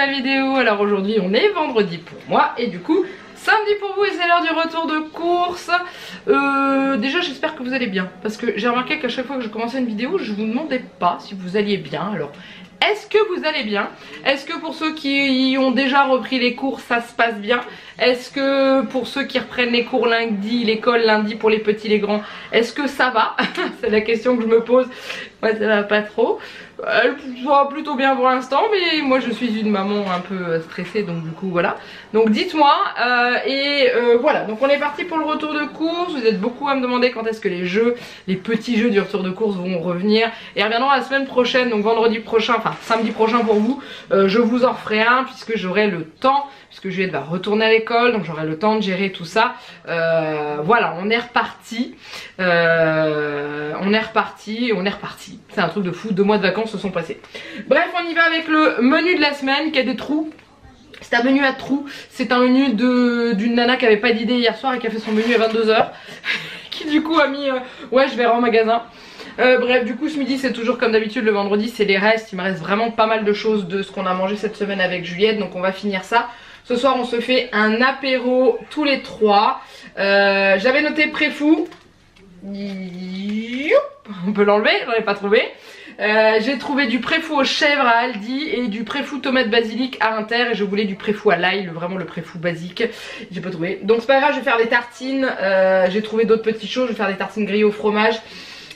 la vidéo. Alors aujourd'hui on est vendredi pour moi et du coup samedi pour vous et c'est l'heure du retour de course. Déjà j'espère que vous allez bien parce que j'ai remarqué qu'à chaque fois que je commençais une vidéo je vous demandais pas si vous alliez bien. Alors est-ce que vous allez bien? Est-ce que pour ceux qui ont déjà repris les cours ça se passe bien? Est-ce que pour ceux qui reprennent les cours lundi, l'école lundi pour les petits les grands, est-ce que ça va? C'est la question que je me pose. Moi ça va pas trop. Elle va plutôt bien pour l'instant mais moi je suis une maman un peu stressée donc du coup voilà. Donc dites-moi voilà, donc on est parti pour le retour de course. Vous êtes beaucoup à me demander quand est-ce que les petits jeux du retour de course vont revenir. Et reviendront la semaine prochaine, donc vendredi prochain, enfin samedi prochain pour vous. Je vous en referai un puisque j'aurai le temps, puisque Juliette va retourner à l'école, donc j'aurai le temps de gérer tout ça. Voilà, on est reparti. On est reparti. C'est un truc de fou, 2 mois de vacances se sont passés. Bref, on y va avec le menu de la semaine qui a des trous. C'est un menu à trous, c'est un menu d'une nana qui avait pas d'idée hier soir et qui a fait son menu à 22 h qui du coup a mis ouais je vais en magasin. Bref, du coup ce midi c'est toujours comme d'habitude, le vendredi c'est les restes. Il me reste vraiment pas mal de choses de ce qu'on a mangé cette semaine avec Juliette, donc on va finir ça. Ce soir on se fait un apéro tous les 3. J'avais noté préfou. On peut l'enlever, j'en ai pas trouvé. J'ai trouvé du préfou aux chèvres à Aldi et du préfou tomate basilic à Inter, et je voulais du préfou à l'ail, vraiment le préfou basique. J'ai pas trouvé, donc c'est pas grave, je vais faire des tartines. J'ai trouvé d'autres petites choses, je vais faire des tartines grillées au fromage.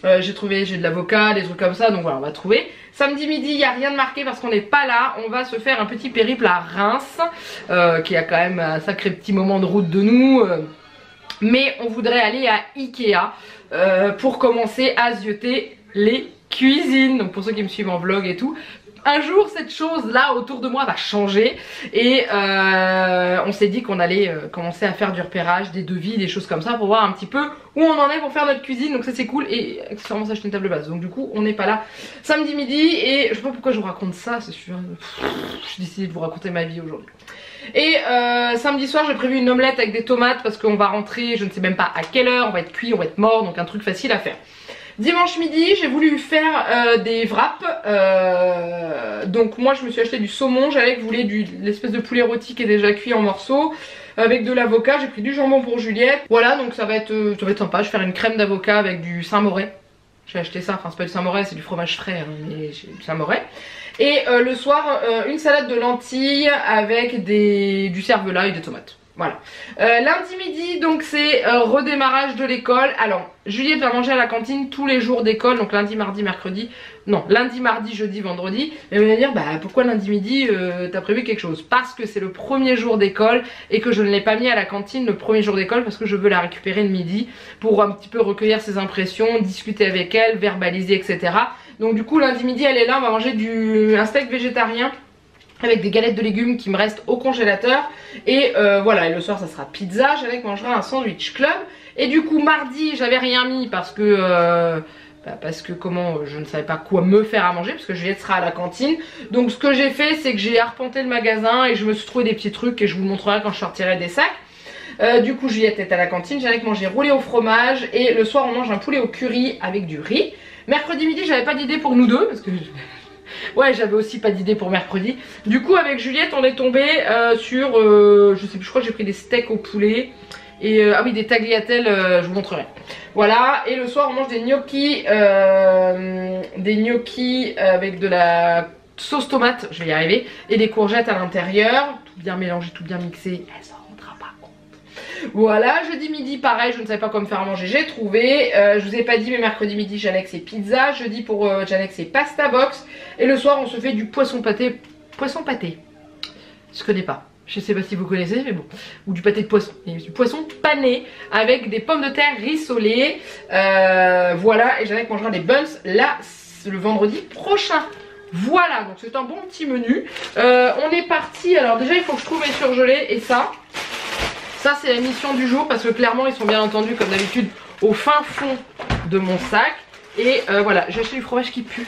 J'ai de l'avocat, des trucs comme ça, donc voilà, on va trouver. Samedi midi, il n'y a rien de marqué parce qu'on n'est pas là. On va se faire un petit périple à Reims, qui a quand même un sacré petit moment de route de nous. Mais on voudrait aller à Ikea pour commencer à zioter les cuisines. Donc pour ceux qui me suivent en vlog et tout, un jour cette chose là autour de moi va changer. Et on s'est dit qu'on allait commencer à faire du repérage, des devis, des choses comme ça pour voir un petit peu où on en est pour faire notre cuisine. Donc ça c'est cool, et accessoirement s'acheter une table basse. Donc du coup on n'est pas là samedi midi. Et je sais pas pourquoi je vous raconte ça, c'est sûr. J'ai décidé de vous raconter ma vie aujourd'hui. Et samedi soir j'ai prévu une omelette avec des tomates parce qu'on va rentrer, je ne sais même pas à quelle heure, on va être cuit, on va être mort, donc un truc facile à faire. Dimanche midi j'ai voulu faire des wraps, donc moi je me suis acheté du saumon, Jalek voulait l'espèce de poulet rôti qui est déjà cuit en morceaux avec de l'avocat, j'ai pris du jambon pour Juliette. Voilà, donc ça va être sympa, je vais faire une crème d'avocat avec du Saint-Moret. J'ai acheté ça, enfin c'est pas du Saint-Moret, c'est du fromage frais, hein, mais j'ai du Saint-Moret. Et le soir, une salade de lentilles avec du cervelas et des tomates. Voilà. Lundi midi, donc c'est redémarrage de l'école. Alors, Juliette va manger à la cantine tous les jours d'école, donc lundi, mardi, mercredi. Non, lundi, mardi, jeudi, vendredi. Et elle va dire, bah pourquoi lundi midi t'as prévu quelque chose? Parce que c'est le premier jour d'école et que je ne l'ai pas mis à la cantine le premier jour d'école parce que je veux la récupérer le midi pour un petit peu recueillir ses impressions, discuter avec elle, verbaliser, etc. Donc du coup lundi midi elle est là, on va manger un steak végétarien avec des galettes de légumes qui me restent au congélateur. Et voilà, et le soir ça sera pizza, Jalek mangera un sandwich club. Et du coup mardi j'avais rien mis parce que je ne savais pas quoi me faire à manger parce que Juliette sera à la cantine. Donc ce que j'ai fait c'est que j'ai arpenté le magasin et je me suis trouvé des petits trucs et je vous montrerai quand je sortirai des sacs. Du coup Juliette est à la cantine, Jalek manger roulé au fromage et le soir on mange un poulet au curry avec du riz. Mercredi midi j'avais pas d'idée pour nous deux parce que ouais j'avais aussi pas d'idée pour mercredi. Du coup avec Juliette on est tombé sur je sais plus, je crois que j'ai pris des steaks au poulet et ah oui des tagliatelles, je vous montrerai. Voilà, et le soir on mange des gnocchis avec de la sauce tomate, je vais y arriver, et des courgettes à l'intérieur, tout bien mélangé, tout bien mixé. Elles s'en rendra pas compte. Voilà, jeudi midi pareil, je ne savais pas quoi me faire à manger, j'ai trouvé. Je vous ai pas dit mais mercredi midi Jalek c'est pizza, jeudi pour Jalek c'est pasta box, et le soir on se fait du poisson pâté. Poisson pâté, je connais pas. Je sais pas si vous connaissez mais bon, ou du pâté de poisson, et du poisson pané avec des pommes de terre rissolées. Voilà, et Jalek mangera des buns là le vendredi prochain. Voilà, donc c'est un bon petit menu. On est parti, alors déjà il faut que je trouve mes surgelés, et ça c'est la mission du jour parce que clairement ils sont bien entendu comme d'habitude au fin fond de mon sac. Et voilà, j'ai acheté du fromage qui pue.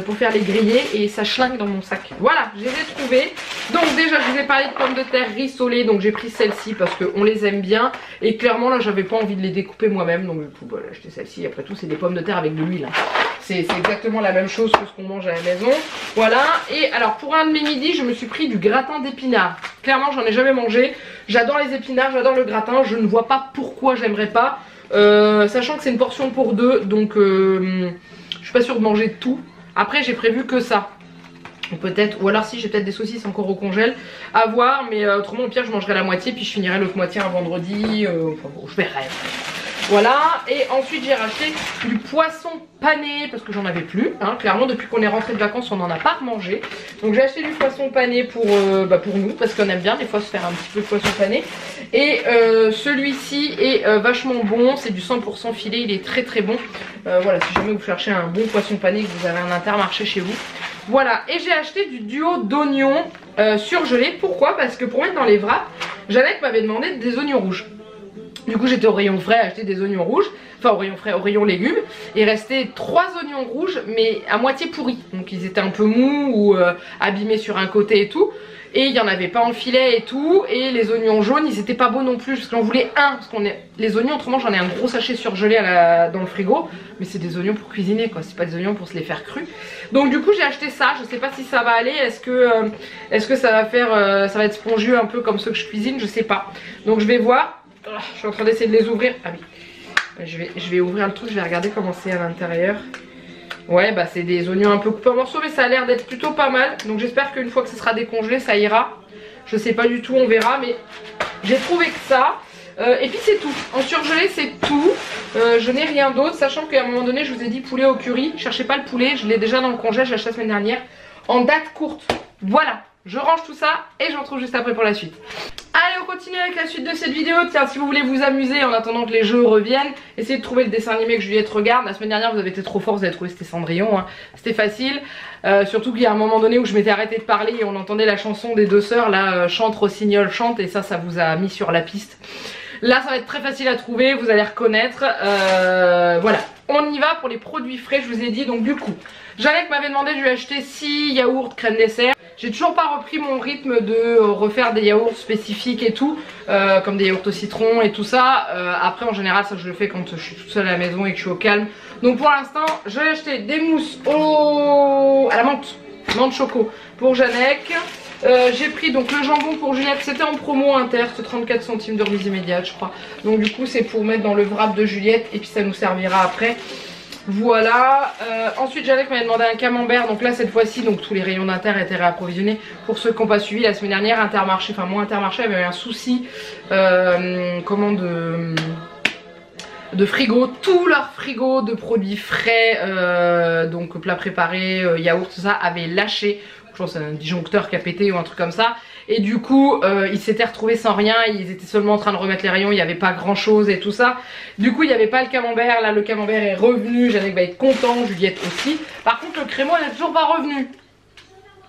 pour faire les grillés et ça schlingue dans mon sac. Voilà, je les ai trouvés. Donc déjà je vous ai parlé de pommes de terre rissolées, donc j'ai pris celle-ci parce qu'on les aime bien et clairement là j'avais pas envie de les découper moi-même, donc du coup voilà, j'ai acheté celle-ci. Après tout c'est des pommes de terre avec de l'huile, hein. C'est exactement la même chose que ce qu'on mange à la maison. Voilà, et alors pour un de mes midis je me suis pris du gratin d'épinards. Clairement j'en ai jamais mangé, j'adore les épinards, j'adore le gratin, je ne vois pas pourquoi j'aimerais pas, sachant que c'est une portion pour deux, donc je suis pas sûre de manger tout. Après j'ai prévu que ça, peut-être, ou alors si j'ai peut-être des saucisses encore au congèle à voir, mais autrement au pire je mangerai la moitié puis je finirai l'autre moitié un vendredi, enfin bon je verrai. Voilà, et ensuite j'ai racheté du poisson pané parce que j'en avais plus, hein. Clairement depuis qu'on est rentré de vacances on n'en a pas remangé. Donc j'ai acheté du poisson pané pour nous parce qu'on aime bien des fois se faire un petit peu de poisson pané. Et celui-ci est vachement bon, c'est du 100% filet, il est très très bon. Voilà, si jamais vous cherchez un bon poisson pané, que vous avez un Intermarché chez vous. Voilà, et j'ai acheté du duo d'oignons surgelés. Pourquoi? Parce que pour mettre dans les wraps, Jeannette m'avait demandé des oignons rouges. Du coup j'étais au rayon frais à acheter des oignons rouges, enfin au rayon frais, au rayon légumes. Il restait 3 oignons rouges mais à moitié pourris. Donc ils étaient un peu mous ou abîmés sur un côté et tout. Et il n'y en avait pas en filet et tout. Et les oignons jaunes ils étaient pas beaux non plus parce que j'en voulais un. Parce qu'on est... Les oignons autrement j'en ai un gros sachet surgelé dans le frigo. Mais c'est des oignons pour cuisiner quoi, c'est pas des oignons pour se les faire crus. Donc du coup j'ai acheté ça, je sais pas si ça va aller. Est-ce que ça va faire, ça va être spongieux un peu comme ceux que je cuisine, je sais pas. Donc je vais voir. Je suis en train d'essayer de les ouvrir. Ah oui, je vais ouvrir le truc, je vais regarder comment c'est à l'intérieur. Ouais bah c'est des oignons un peu coupés en morceaux mais ça a l'air d'être plutôt pas mal. Donc j'espère qu'une fois que ce sera décongelé ça ira. Je sais pas du tout, on verra, mais j'ai trouvé que ça. Et puis c'est tout, en surgelé c'est tout. Je n'ai rien d'autre, sachant qu'à un moment donné je vous ai dit poulet au curry. Cherchez pas le poulet, je l'ai déjà dans le congèle, je l'ai acheté la semaine dernière en date courte. Voilà, je range tout ça et je vous retrouve juste après pour la suite. Allez, on continue avec la suite de cette vidéo. Tiens, si vous voulez vous amuser en attendant que les jeux reviennent, essayez de trouver le dessin animé que Juliette regarde. La semaine dernière vous avez été trop fort, vous avez trouvé c'était Cendrillon, hein. C'était facile, surtout qu'il y a un moment donné où je m'étais arrêtée de parler et on entendait la chanson des deux sœurs là, chante Rossignol chante, et ça vous a mis sur la piste. Là ça va être très facile à trouver, vous allez reconnaître. Voilà, on y va pour les produits frais, je vous ai dit. Donc du coup Jeannette m'avait demandé de lui acheter 6 yaourts crème dessert. J'ai toujours pas repris mon rythme de refaire des yaourts spécifiques et tout, comme des yaourts au citron et tout ça. Après en général ça je le fais quand je suis toute seule à la maison et que je suis au calme. Donc pour l'instant je vais acheter des mousses à la menthe choco pour Jeannette. J'ai pris donc le jambon pour Juliette, c'était en promo Inter, c'est 34 centimes de remise immédiate je crois. Donc du coup c'est pour mettre dans le wrap de Juliette et puis ça nous servira après. Voilà, ensuite Jeannette m'avait demandé un camembert, donc là cette fois-ci donc tous les rayons d'Inter étaient réapprovisionnés. Pour ceux qui n'ont pas suivi la semaine dernière, Intermarché, enfin mon Intermarché avait eu un souci de frigo, tout leur frigo de produits frais, donc plats préparés, yaourt, tout ça avait lâché. Je pense que c'est un disjoncteur qui a pété ou un truc comme ça. Et du coup ils s'étaient retrouvés sans rien, ils étaient seulement en train de remettre les rayons, il n'y avait pas grand chose et tout ça. Du coup il n'y avait pas le camembert, là le camembert est revenu, Jeannette va être content, Juliette aussi. Par contre le crémeau elle n'est toujours pas revenu.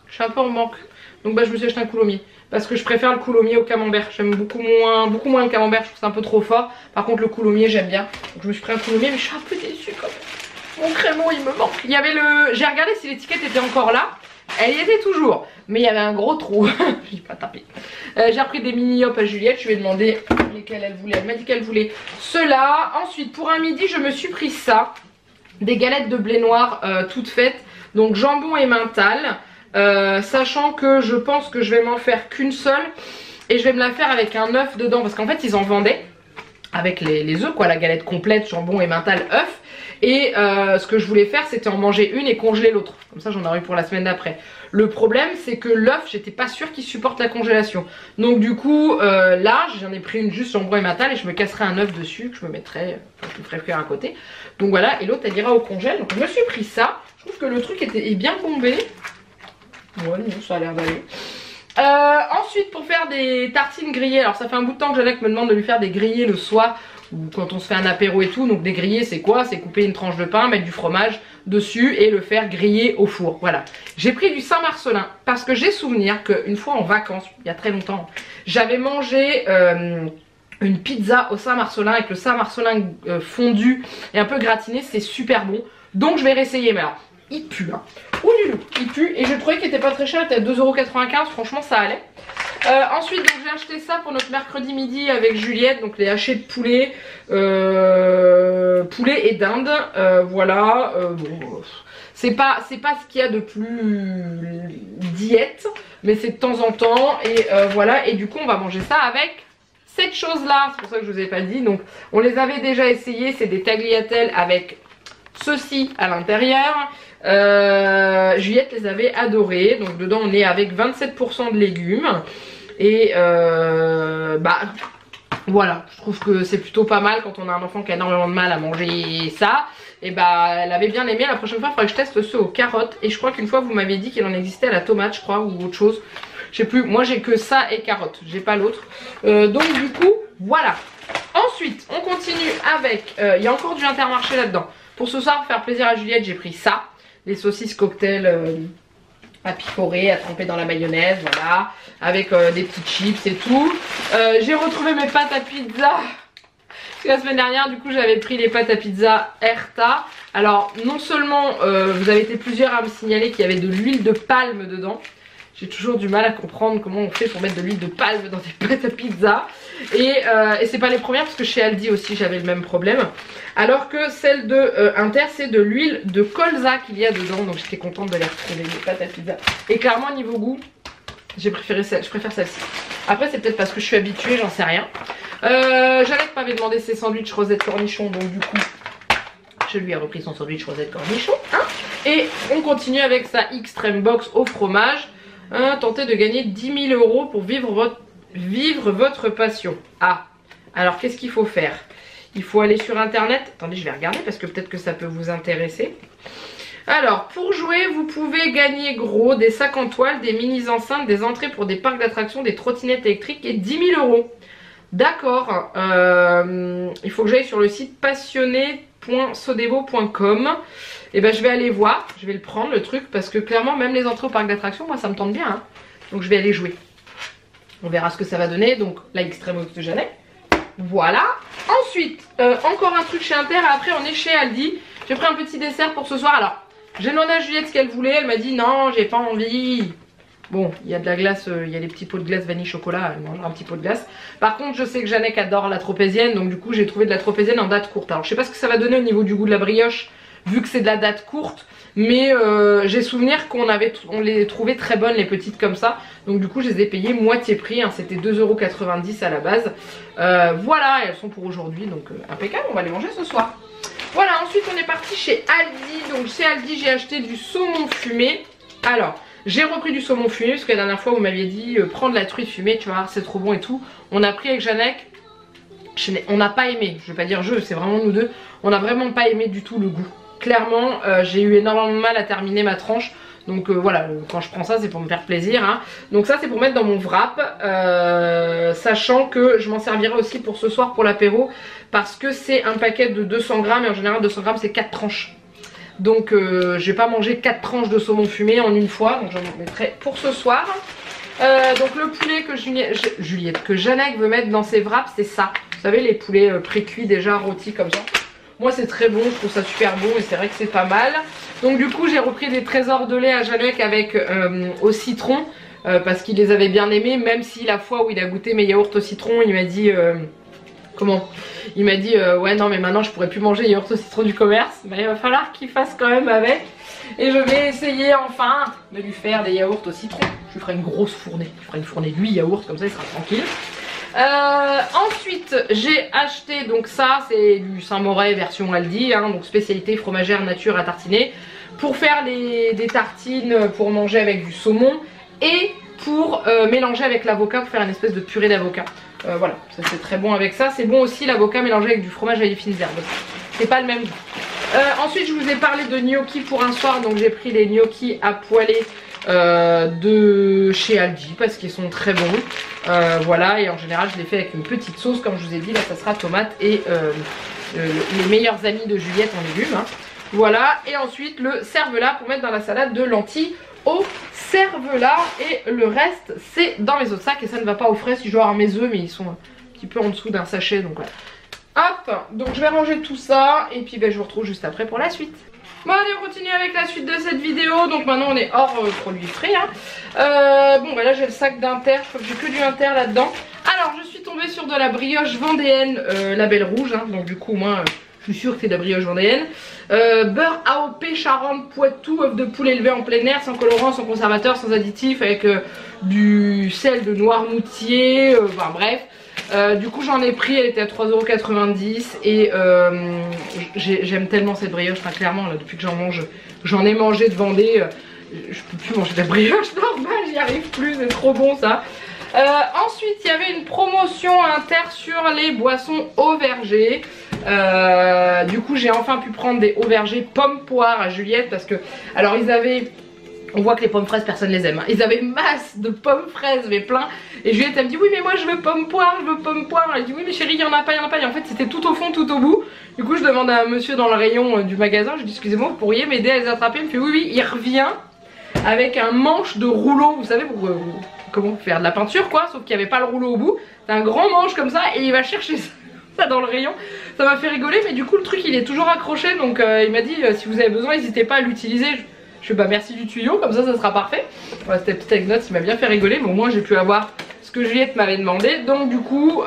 Je suis un peu en manque. Donc bah je me suis acheté un coulommiers. Parce que je préfère le coulommiers au camembert. J'aime beaucoup moins le camembert, je trouve que c'est un peu trop fort. Par contre le coulommiers j'aime bien. Donc je me suis pris un coulommiers mais je suis un peu déçue quand même. Mon crémeau il me manque. Il y avait le... J'ai regardé si l'étiquette était encore là. Elle y était toujours, mais il y avait un gros trou. Je n'ai pas tapé. J'ai repris des mini hop à Juliette. Je lui ai demandé lesquels elle voulait. Elle m'a dit qu'elle voulait ceux-là. Ensuite, pour un midi, je me suis pris ça. Des galettes de blé noir toutes faites. Donc jambon et mental. Sachant que je pense que je vais m'en faire qu'une seule. Et je vais me la faire avec un œuf dedans. Parce qu'en fait, ils en vendaient avec les œufs, quoi. La galette complète, jambon et mental, œuf. Et ce que je voulais faire c'était en manger une et congeler l'autre. Comme ça j'en aurai pour la semaine d'après. Le problème c'est que l'œuf j'étais pas sûre qu'il supporte la congélation. Donc du coup là j'en ai pris une juste jambon et mental et je me casserai un œuf dessus que je me mettrai, je me ferai cuire à côté. Donc voilà, et l'autre elle ira au congèle. Donc je me suis pris ça. Je trouve que le truc est bien bombé. Ouais non, ça a l'air d'aller. Ensuite pour faire des tartines grillées. Alors ça fait un bout de temps que Jeannette me demande de lui faire des grillés le soir. Ou quand on se fait un apéro et tout. Donc des grillés c'est quoi? C'est couper une tranche de pain, mettre du fromage dessus et le faire griller au four. Voilà. J'ai pris du Saint-Marcelin parce que j'ai souvenir qu'une fois en vacances, il y a très longtemps, j'avais mangé une pizza au Saint-Marcelin avec le Saint-Marcelin fondu et un peu gratiné. C'est super bon. Donc je vais réessayer. Mais alors il pue hein. Ouh du loup, il pue et je trouvais qu'il était pas très cher, il était à 2,95 €, franchement ça allait. Ensuite donc j'ai acheté ça pour notre mercredi midi avec Juliette, donc les hachés de poulet, poulet et dinde, voilà, bon, c'est pas ce qu'il y a de plus diète, mais c'est de temps en temps et voilà, et du coup on va manger ça avec cette chose là, c'est pour ça que je vous ai pas dit, donc on les avait déjà essayés, c'est des tagliatelles avec ceci à l'intérieur. Juliette les avait adorés, donc dedans on est avec 27% de légumes et bah voilà, je trouve que c'est plutôt pas mal quand on a un enfant qui a énormément de mal à manger ça. Et bah elle avait bien aimé. La prochaine fois il faudrait que je teste ceux aux carottes, et je crois qu'une fois vous m'avez dit qu'il en existait à la tomate je crois, ou autre chose, je sais plus, moi j'ai que ça et carottes, j'ai pas l'autre, donc du coup voilà. Ensuite on continue avec, il y a encore du Intermarché là-dedans. Pour ce soir, pour faire plaisir à Juliette, j'ai pris ça, les saucisses cocktail à picorer, à tremper dans la mayonnaise, voilà, avec des petites chips et tout. J'ai retrouvé mes pâtes à pizza. Parce que la semaine dernière, du coup, j'avais pris les pâtes à pizza Erta. Alors, non seulement vous avez été plusieurs à me signaler qu'il y avait de l'huile de palme dedans. J'ai toujours du mal à comprendre comment on fait pour mettre de l'huile de palme dans des pâtes à pizza. Et c'est pas les premières, parce que chez Aldi aussi j'avais le même problème. Alors que celle de Inter, c'est de l'huile de colza qu'il y a dedans. Donc j'étais contente de les retrouver, les pâtes à pizza. Et clairement niveau goût, j'ai préféré je préfère celle-ci. Après c'est peut-être parce que je suis habituée, j'en sais rien. Jeannette m'avait demandé ses sandwichs rosette cornichon, donc du coup je lui ai repris son sandwich rosette cornichon, hein. Et on continue avec sa Extreme Box au fromage. Tentez de gagner 10 000 € pour vivre votre passion. Ah, alors qu'est-ce qu'il faut faire? Il faut aller sur internet. Attendez, je vais regarder parce que peut-être que ça peut vous intéresser. Alors, pour jouer, vous pouvez gagner gros des sacs en toile, des mini enceintes, des entrées pour des parcs d'attractions, des trottinettes électriques et 10 000 €. D'accord. Il faut que j'aille sur le site passionné.sodebo.com. Et ben je vais aller voir, je vais le prendre le truc, parce que clairement même les entrées au parc d'attractions, moi ça me tente bien, hein. Donc je vais aller jouer. On verra ce que ça va donner. Donc la Extreme Box de Jeannette. Voilà. Ensuite, encore un truc chez Inter. Après on est chez Aldi. J'ai pris un petit dessert pour ce soir. Alors j'ai demandé à Juliette ce qu'elle voulait. Elle m'a dit non, j'ai pas envie. Bon, il y a de la glace, il y a des petits pots de glace vanille chocolat, elle mangera un petit pot de glace. Par contre, je sais que Jeannette adore la tropézienne, donc du coup j'ai trouvé de la tropézienne en date courte. Alors je sais pas ce que ça va donner au niveau du goût de la brioche, vu que c'est de la date courte, mais j'ai souvenir qu'on les trouvait très bonnes les petites comme ça. Donc du coup je les ai payées moitié prix, hein, c'était 2,90 € à la base. Voilà, elles sont pour aujourd'hui, donc impeccable, on va les manger ce soir. Voilà, ensuite on est parti chez Aldi. Donc chez Aldi j'ai acheté du saumon fumé. Alors j'ai repris du saumon fumé parce que la dernière fois vous m'aviez dit prends de la truite fumée, tu vas voir c'est trop bon et tout. On a pris avec Jeannette, on n'a pas aimé, je vais pas dire c'est vraiment nous deux, on n'a vraiment pas aimé du tout le goût. Clairement j'ai eu énormément de mal à terminer ma tranche. Donc voilà, quand je prends ça c'est pour me faire plaisir, hein. Donc ça c'est pour mettre dans mon wrap, sachant que je m'en servirai aussi pour ce soir pour l'apéro, parce que c'est un paquet de 200 grammes et en général 200 grammes c'est 4 tranches. Donc je vais pas manger 4 tranches de saumon fumé en une fois, donc j'en mettrai pour ce soir. Donc le poulet que Jeannette veut mettre dans ses wraps, c'est ça. Vous savez les poulets pré-cuits déjà rôtis comme ça. Moi c'est très bon, je trouve ça super bon et c'est vrai que c'est pas mal. Donc du coup j'ai repris des trésors de lait à Jeannette avec au citron, parce qu'il les avait bien aimés, même si la fois où il a goûté mes yaourts au citron il m'a dit... Comment? Il m'a dit ouais non mais maintenant je pourrais plus manger les yaourts au citron du commerce, mais il va falloir qu'il fasse quand même avec. Et je vais essayer enfin de lui faire des yaourts au citron. Je lui ferai une grosse fournée, je ferai une fournée de 8 yaourts, comme ça il sera tranquille. Ensuite j'ai acheté donc ça, c'est du Saint-Moré version Aldi, hein, donc spécialité fromagère nature à tartiner, pour faire des tartines pour manger avec du saumon et pour mélanger avec l'avocat, pour faire une espèce de purée d'avocat. Voilà, ça c'est très bon avec ça. C'est bon aussi l'avocat mélangé avec du fromage à des fines herbes. C'est pas le même goût. Ensuite je vous ai parlé de gnocchi pour un soir, donc j'ai pris les gnocchis à poêler de chez Aldi parce qu'ils sont très bons. Voilà, et en général je les fais avec une petite sauce, comme je vous ai dit, là ça sera tomate et les meilleurs amis de Juliette en légumes, hein. Voilà, et ensuite le cervelas pour mettre dans la salade de lentilles au cervelas, et le reste c'est dans mes autres sacs, et ça ne va pas au frais si je dois avoir mes œufs, mais ils sont un petit peu en dessous d'un sachet, donc voilà. Hop, donc je vais ranger tout ça et puis ben, je vous retrouve juste après pour la suite. Bon allez, on continue avec la suite de cette vidéo. Donc maintenant on est hors produit frais hein. Bon bah là j'ai le sac d'Inter, je crois que j'ai que du Inter là-dedans. Alors je suis tombée sur de la brioche vendéenne label rouge hein. Donc du coup moi je suis sûre que c'est de la brioche vendéenne. Beurre AOP Charente Poitou, œuf de poule élevé en plein air, sans colorant, sans conservateur, sans additif, avec du sel de Noirmoutier, enfin bref. Du coup j'en ai pris, elle était à 3,90 € et j'aime tellement cette brioche, enfin clairement là, depuis que j'en ai mangé de Vendée, je peux plus manger de la brioche normale, j'y arrive plus, c'est trop bon ça. Ensuite il y avait une promotion Inter sur les boissons au verger. Du coup j'ai enfin pu prendre des hauts vergers pommes poire à Juliette parce que alors ils avaient, on voit que les pommes fraises personne les aime hein. Ils avaient masse de pommes fraises mais plein et Juliette elle me dit oui mais moi je veux pommes poire, je veux pommes poire. Elle dit oui mais chérie il y en a pas, il y en a pas et en fait c'était tout au fond tout au bout. Du coup je demande à un monsieur dans le rayon du magasin, je dis excusez-moi vous pourriez m'aider à les attraper. Il me fait oui il revient avec un manche de rouleau, vous savez pour comment faire de la peinture quoi, sauf qu'il n'y avait pas le rouleau au bout. C'est un grand manche comme ça et il va chercher ça dans le rayon. Ça m'a fait rigoler mais du coup le truc il est toujours accroché donc il m'a dit si vous avez besoin n'hésitez pas à l'utiliser. Je fais bah merci du tuyau, comme ça sera parfait. Voilà, c'était une petite anecdote, il m'a bien fait rigoler mais au moins j'ai pu avoir ce que Juliette m'avait demandé. Donc du coup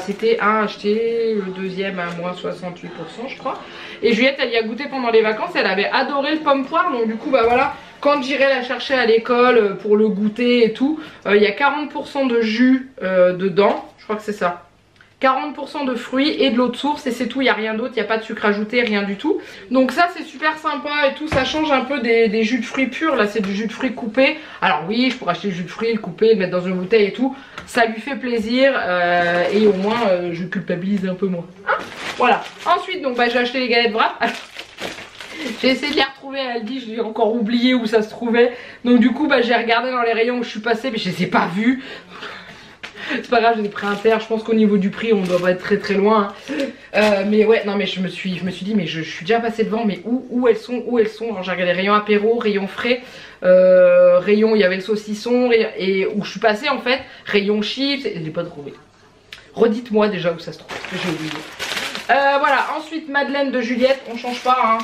c'était un acheté, le deuxième à moins 68% je crois. Et Juliette elle y a goûté pendant les vacances, elle avait adoré le pomme poire. Donc du coup bah voilà, quand j'irai la chercher à l'école pour le goûter et tout, il y a 40% de jus dedans, je crois que c'est ça. 40% de fruits et de l'eau de source et c'est tout, il n'y a rien d'autre, il n'y a pas de sucre ajouté, rien du tout. Donc ça c'est super sympa et tout, ça change un peu des jus de fruits purs, là c'est du jus de fruits coupé. Alors oui, je pourrais acheter le jus de fruits, le couper, le mettre dans une bouteille et tout, ça lui fait plaisir et au moins je culpabilise un peu moins. Hein, voilà, ensuite donc bah, j'ai acheté les galettes Wrap. J'ai essayé de les retrouver à Aldi, je l'ai encore oublié où ça se trouvait. Donc du coup bah, j'ai regardé dans les rayons où je suis passée mais je les ai pas vus. C'est pas grave, j'ai pris Inter, je pense qu'au niveau du prix on doit pas être très loin hein. Mais ouais non mais je me suis dit mais je suis déjà passée devant mais où elles sont. Alors j'ai regardé rayon apéro, rayon frais, rayon il y avait le saucisson et où je suis passée en fait, rayon chips, et je l'ai pas trouvé. Redites-moi déjà où ça se trouve, j'ai oublié. Voilà, ensuite Madeleine de Juliette, on change pas hein,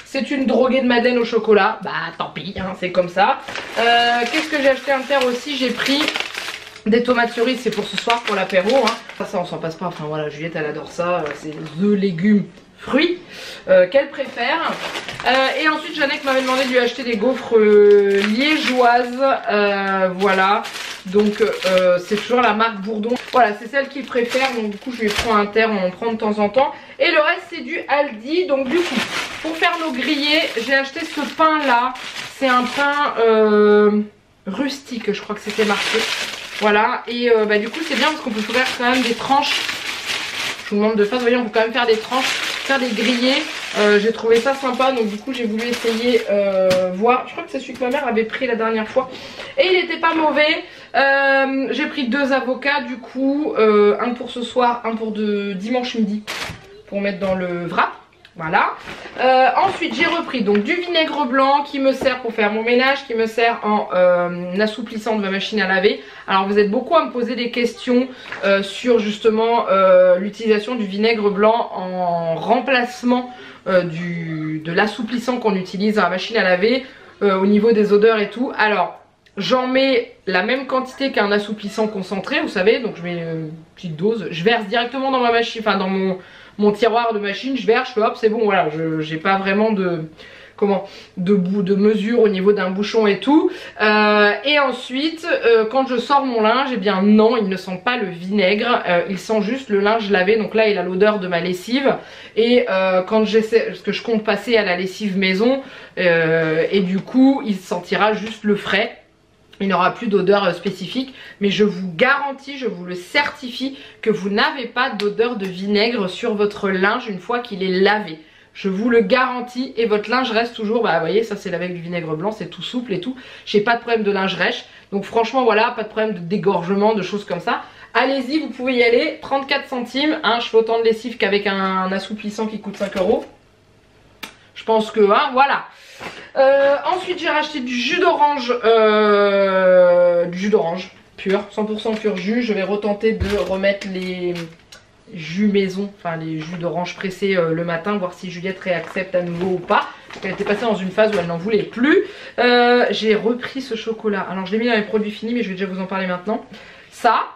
c'est une droguée de Madeleine au chocolat, bah tant pis hein, c'est comme ça. Qu'est-ce que j'ai acheté Inter aussi, j'ai pris des tomates cerises, c'est pour ce soir pour l'apéro hein. Ça on s'en passe pas, enfin voilà Juliette elle adore ça, c'est the légumes fruits qu'elle préfère. Et ensuite Jeannette m'avait demandé de lui acheter des gaufres liégeoises, voilà. Donc c'est toujours la marque Bourdon. Voilà c'est celle qu'il préfère, donc du coup je lui prends Inter, on en prend de temps en temps. Et le reste c'est du Aldi, donc du coup pour faire nos grillés j'ai acheté ce pain là. C'est un pain rustique je crois que c'était marqué. Voilà, et bah, du coup c'est bien parce qu'on peut faire quand même des tranches. Je vous montre de face, vous voyez on peut quand même faire des tranches, faire des grillés. J'ai trouvé ça sympa donc du coup j'ai voulu essayer voir. Je crois que c'est celui que ma mère avait pris la dernière fois et il n'était pas mauvais. J'ai pris 2 avocats du coup, un pour ce soir, un pour dimanche midi pour mettre dans le wrap. Voilà. Ensuite j'ai repris donc du vinaigre blanc qui me sert pour faire mon ménage, qui me sert en assouplissant de ma machine à laver. Alors vous êtes beaucoup à me poser des questions sur justement l'utilisation du vinaigre blanc en remplacement de l'assouplissant qu'on utilise dans la machine à laver au niveau des odeurs et tout. Alors j'en mets la même quantité qu'un assouplissant concentré, vous savez, donc je mets une petite dose, je verse directement dans ma machine, enfin dans mon tiroir de machine, je verse, je fais hop c'est bon, voilà, j'ai pas vraiment de mesure au niveau d'un bouchon et tout. Et ensuite quand je sors mon linge, eh bien non, il ne sent pas le vinaigre, il sent juste le linge lavé. Donc là il a l'odeur de ma lessive. Et quand j'essaie, parce que je compte passer à la lessive maison, et du coup il sentira juste le frais. Il n'aura plus d'odeur spécifique, mais je vous garantis, je vous le certifie que vous n'avez pas d'odeur de vinaigre sur votre linge une fois qu'il est lavé. Je vous le garantis, et votre linge reste toujours, bah vous voyez ça c'est lavé avec du vinaigre blanc, c'est tout souple et tout. J'ai pas de problème de linge rêche, donc franchement voilà, pas de problème de dégorgement, de choses comme ça. Allez-y, vous pouvez y aller, 34 centimes, hein, je fais autant de lessive qu'avec un assouplissant qui coûte 5 €. Je pense que, hein, voilà. Ensuite j'ai racheté du jus d'orange pur, 100% pur jus. Je vais retenter de remettre jus maison, enfin les jus d'orange pressés le matin, voir si Juliette réaccepte à nouveau ou pas. Elle était passée dans une phase où elle n'en voulait plus. J'ai repris ce chocolat. Alors je l'ai mis dans les produits finis, mais je vais déjà vous en parler maintenant. Ça,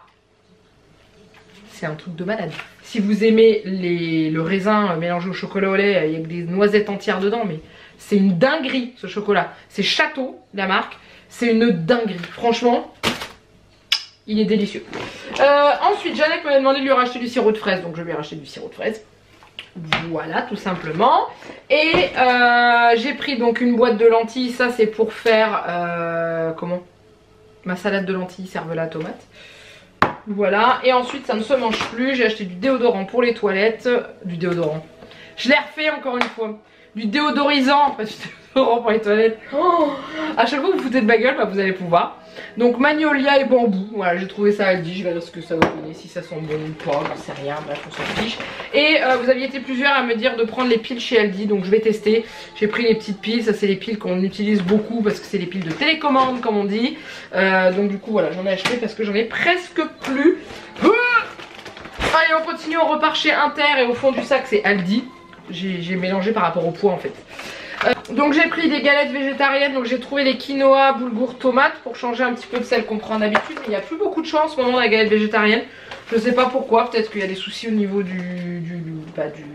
c'est un truc de malade. Si vous aimez le raisin mélangé au chocolat au lait avec des noisettes entières dedans, mais c'est une dinguerie ce chocolat. C'est Château, la marque. C'est une dinguerie. Franchement, il est délicieux. Ensuite, Jeannette m'avait demandé de lui racheter du sirop de fraise, donc je lui ai racheté du sirop de fraise. Voilà, tout simplement. Et j'ai pris donc une boîte de lentilles. Ça, c'est pour faire comment, ma salade de lentilles cervelas à tomate. Voilà. Et ensuite, ça ne se mange plus. J'ai acheté du déodorant pour les toilettes. Du déodorant. Je l'ai refait encore une fois. Du déodorisant, pas du déodorant pour les toilettes. Oh, à chaque fois que vous foutez de ma gueule, bah, vous allez pouvoir. Donc magnolia et bambou, voilà, j'ai trouvé ça à Aldi, je verrai ce que ça va donner, si ça sent bon ou pas, j'en sais rien, bref on s'en fiche. Et vous aviez été plusieurs à me dire de prendre les piles chez Aldi, donc je vais tester. J'ai pris les petites piles, ça c'est les piles qu'on utilise beaucoup parce que c'est les piles de télécommande comme on dit. Donc du coup voilà, j'en ai acheté parce que j'en ai presque plus. Allez, on continue, on repart chez Inter et au fond du sac c'est Aldi. J'ai mélangé par rapport au poids en fait. Donc j'ai pris des galettes végétariennes, donc j'ai trouvé les quinoa, boulgour, tomates pour changer un petit peu de celles qu'on prend d'habitude. Mais il n'y a plus beaucoup de choix en ce moment la galette végétarienne. Je sais pas pourquoi, peut-être qu'il y a des soucis au niveau du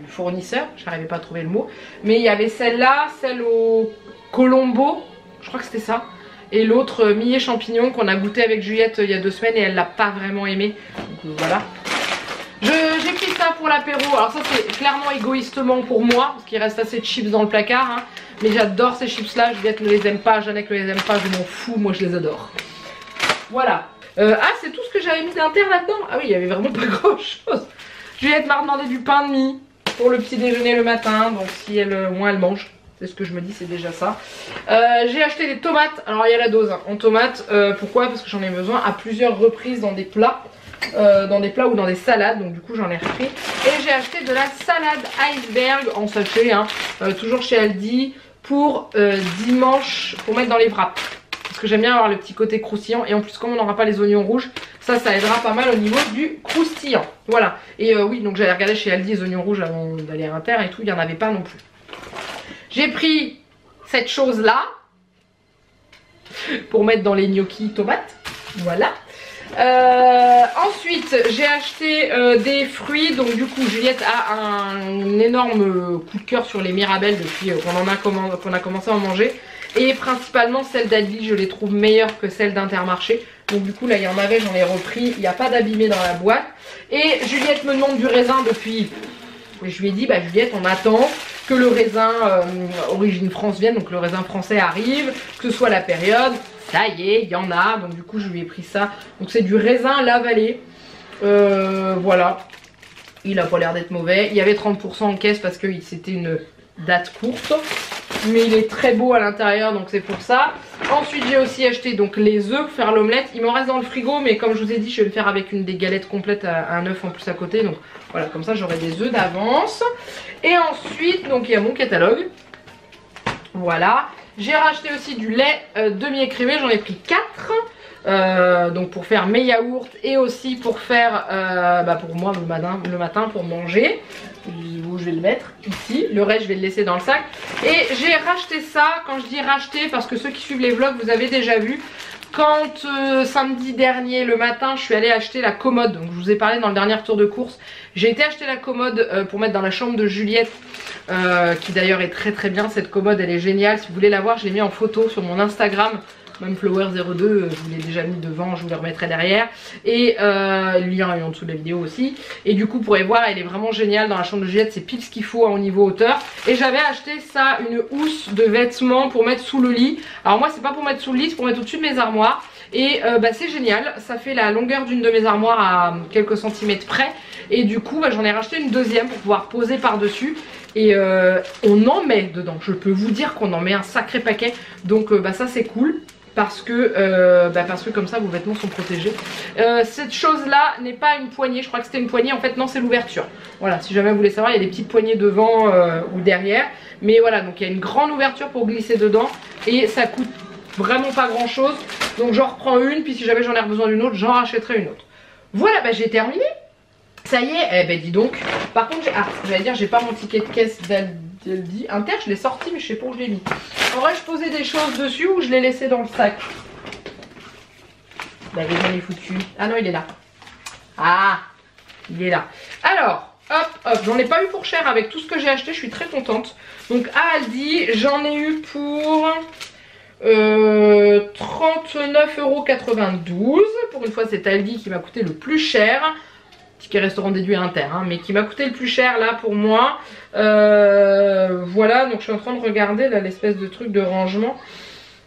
fournisseur, j'arrivais pas à trouver le mot. Mais il y avait celle-là, celle au colombo, je crois que c'était ça. Et l'autre millet champignon qu'on a goûté avec Juliette il y a 2 semaines et elle l'a pas vraiment aimé. Donc voilà. J'ai pris ça pour l'apéro, alors ça c'est clairement égoïstement pour moi, parce qu'il reste assez de chips dans le placard, hein. Mais j'adore ces chips là, Juliette ne les aime pas, Jeannette ne les aime pas, je m'en fous, moi je les adore. Voilà. Ah c'est tout ce que j'avais mis d'Inter là-dedans. Ah oui, il y avait vraiment pas grand chose. Juliette m'a demandé du pain de mie pour le petit déjeuner le matin, donc si elle, au moins elle mange. C'est ce que je me dis, c'est déjà ça. J'ai acheté des tomates, alors il y a la dose hein, en tomates, pourquoi? Parce que j'en ai besoin à plusieurs reprises dans des plats. Ou dans des salades, donc du coup j'en ai repris. Et j'ai acheté de la salade iceberg en sachet, hein, toujours chez Aldi, pour dimanche, pour mettre dans les wraps. Parce que j'aime bien avoir le petit côté croustillant. Et en plus comme on n'aura pas les oignons rouges, ça aidera pas mal au niveau du croustillant. Voilà. Et oui, donc j'avais regardé chez Aldi les oignons rouges avant d'aller à Inter et tout, il n'y en avait pas non plus. J'ai pris cette chose là pour mettre dans les gnocchis tomates. Voilà. Ensuite j'ai acheté des fruits, donc du coup Juliette a un énorme coup de cœur sur les Mirabelles depuis qu'on a commencé à en manger, et principalement celles d'Aldi je les trouve meilleures que celles d'Intermarché, donc du coup là il y en avait, j'en ai repris, il n'y a pas d'abîmé dans la boîte. Et Juliette me demande du raisin depuis, et je lui ai dit bah Juliette on attend que le raisin origine France vienne, donc le raisin français arrive, que ce soit la période. Ça y est, il y en a, donc du coup je lui ai pris ça. Donc c'est du raisin La Vallée. Voilà. Il a pas l'air d'être mauvais. Il y avait 30% en caisse parce que c'était une date courte. Mais il est très beau à l'intérieur, donc c'est pour ça. Ensuite j'ai aussi acheté donc les œufs pour faire l'omelette. Il m'en reste dans le frigo, mais comme je vous ai dit, je vais le faire avec des galettes complètes à un œuf en plus à côté. Donc voilà, comme ça j'aurai des œufs d'avance. Et ensuite, donc il y a mon catalogue. Voilà. J'ai racheté aussi du lait demi-écrémé, j'en ai pris 4. Donc pour faire mes yaourts et aussi pour faire pour moi le matin pour manger. Où je vais le mettre ici, le reste je vais le laisser dans le sac. Et j'ai racheté ça, quand je dis racheter, parce que ceux qui suivent les vlogs vous avez déjà vu. Quand samedi dernier le matin je suis allée acheter la commode, donc je vous ai parlé dans le dernier tour de course, j'ai été acheter la commode pour mettre dans la chambre de Juliette, qui d'ailleurs est très très bien, cette commode elle est géniale. Si vous voulez la voir, je l'ai mis en photo sur mon Instagram, Momflower02, je vous l'ai déjà mis devant, je vous le remettrai derrière, et le lien est en dessous de la vidéo aussi. Et du coup vous pourrez voir, elle est vraiment géniale dans la chambre de Juliette, c'est pile ce qu'il faut au niveau hauteur. Et j'avais acheté ça, une housse de vêtements pour mettre sous le lit. Alors moi c'est pas pour mettre sous le lit, c'est pour mettre au-dessus de mes armoires. Et c'est génial, ça fait la longueur d'une de mes armoires à quelques centimètres près. Et du coup j'en ai racheté une deuxième pour pouvoir poser par dessus. Et on en met dedans, je peux vous dire qu'on en met un sacré paquet. Donc ça c'est cool. Parce que comme ça vos vêtements sont protégés. Cette chose là n'est pas une poignée, je crois que c'était une poignée, en fait non c'est l'ouverture. Voilà, si jamais vous voulez savoir, il y a des petites poignées devant ou derrière. Mais voilà, donc il y a une grande ouverture pour glisser dedans. Et ça coûte vraiment pas grand chose. Donc j'en reprends une, puis si jamais j'en ai besoin d'une autre, j'en rachèterai une autre. Voilà, j'ai terminé. Ça y est, eh ben dis donc. Par contre, j'allais dire, j'ai pas mon ticket de caisse d'Aldi. Inter, je l'ai sorti, mais je sais pas où je l'ai mis. En vrai, je posais des choses dessus ou je l'ai laissé dans le sac. Bah, il est foutu. Ah non, il est là. Ah, il est là. Alors, hop, hop, j'en ai pas eu pour cher avec tout ce que j'ai acheté, je suis très contente. Donc à Aldi, j'en ai eu pour 39,92 €. Pour une fois, c'est Aldi qui m'a coûté le plus cher. Ticket restaurant déduit à Inter, hein, mais qui m'a coûté le plus cher là pour moi. Voilà, donc je suis en train de regarder là l'espèce de truc de rangement.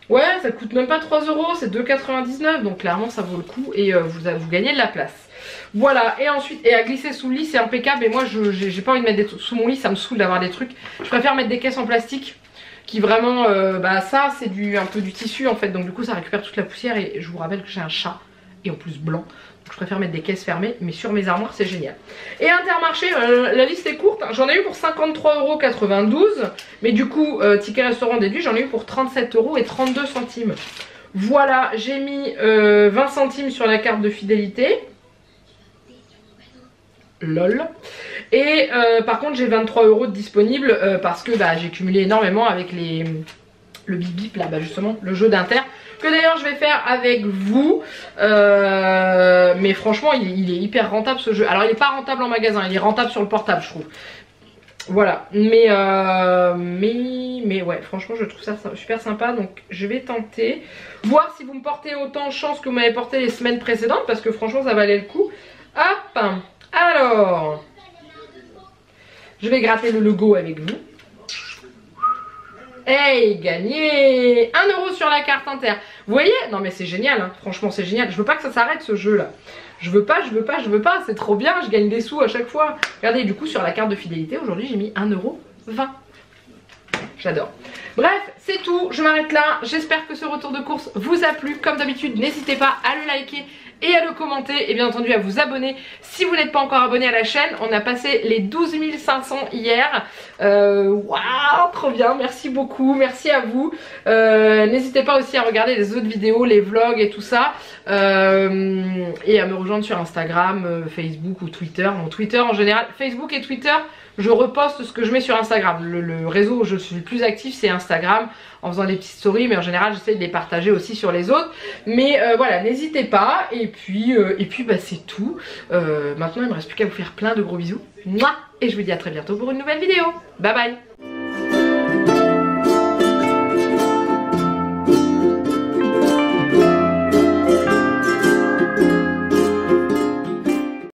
Ouais, ça coûte même pas 3 €, c'est 2,99 €, donc clairement ça vaut le coup et vous gagnez de la place. Voilà, et ensuite, et à glisser sous le lit c'est impeccable, et moi j'ai pas envie de mettre des trucs sous mon lit, ça me saoule d'avoir des trucs. Je préfère mettre des caisses en plastique qui vraiment, bah ça c'est un peu du tissu en fait, donc du coup ça récupère toute la poussière, et je vous rappelle que j'ai un chat, et en plus blanc. Donc je préfère mettre des caisses fermées, mais sur mes armoires c'est génial. Et Intermarché, la liste est courte, j'en ai eu pour 53,92 €, mais du coup, ticket restaurant déduit, j'en ai eu pour 37,32 €. Voilà, j'ai mis 20 centimes sur la carte de fidélité. Lol. Et par contre j'ai 23 € de disponible parce que bah, j'ai cumulé énormément avec le bip bip là, bah, justement, le jeu d'Inter. Que d'ailleurs je vais faire avec vous, mais franchement il est hyper rentable ce jeu. Alors il est pas rentable en magasin, il est rentable sur le portable je trouve. Voilà, mais ouais, franchement je trouve ça super sympa, donc je vais tenter. Voir si vous me portez autant chance que vous m'avez porté les semaines précédentes, parce que franchement ça valait le coup. Hop, alors, je vais gratter le logo avec vous. Hey, gagné 1 € sur la carte Inter. Vous voyez? Non mais c'est génial, hein. Franchement c'est génial. Je veux pas que ça s'arrête ce jeu là. Je veux pas, c'est trop bien, je gagne des sous à chaque fois. Regardez, du coup sur la carte de fidélité, aujourd'hui j'ai mis 1,20 €. J'adore. Bref, c'est tout, je m'arrête là. J'espère que ce retour de course vous a plu. Comme d'habitude, n'hésitez pas à le liker et à le commenter, et bien entendu à vous abonner si vous n'êtes pas encore abonné à la chaîne. On a passé les 12 500 hier. Waouh, trop bien, merci beaucoup, merci à vous. N'hésitez pas aussi à regarder les autres vidéos, les vlogs et tout ça, et à me rejoindre sur Instagram, Facebook ou Twitter. Mon Twitter en général, Facebook et Twitter, je reposte ce que je mets sur Instagram. Le réseau où je suis le plus actif c'est Instagram, en faisant des petites stories, mais en général j'essaie de les partager aussi sur les autres. Mais voilà, n'hésitez pas, et puis bah, c'est tout. Maintenant il me reste plus qu'à vous faire plein de gros bisous. Mouah, et je vous dis à très bientôt pour une nouvelle vidéo. Bye bye.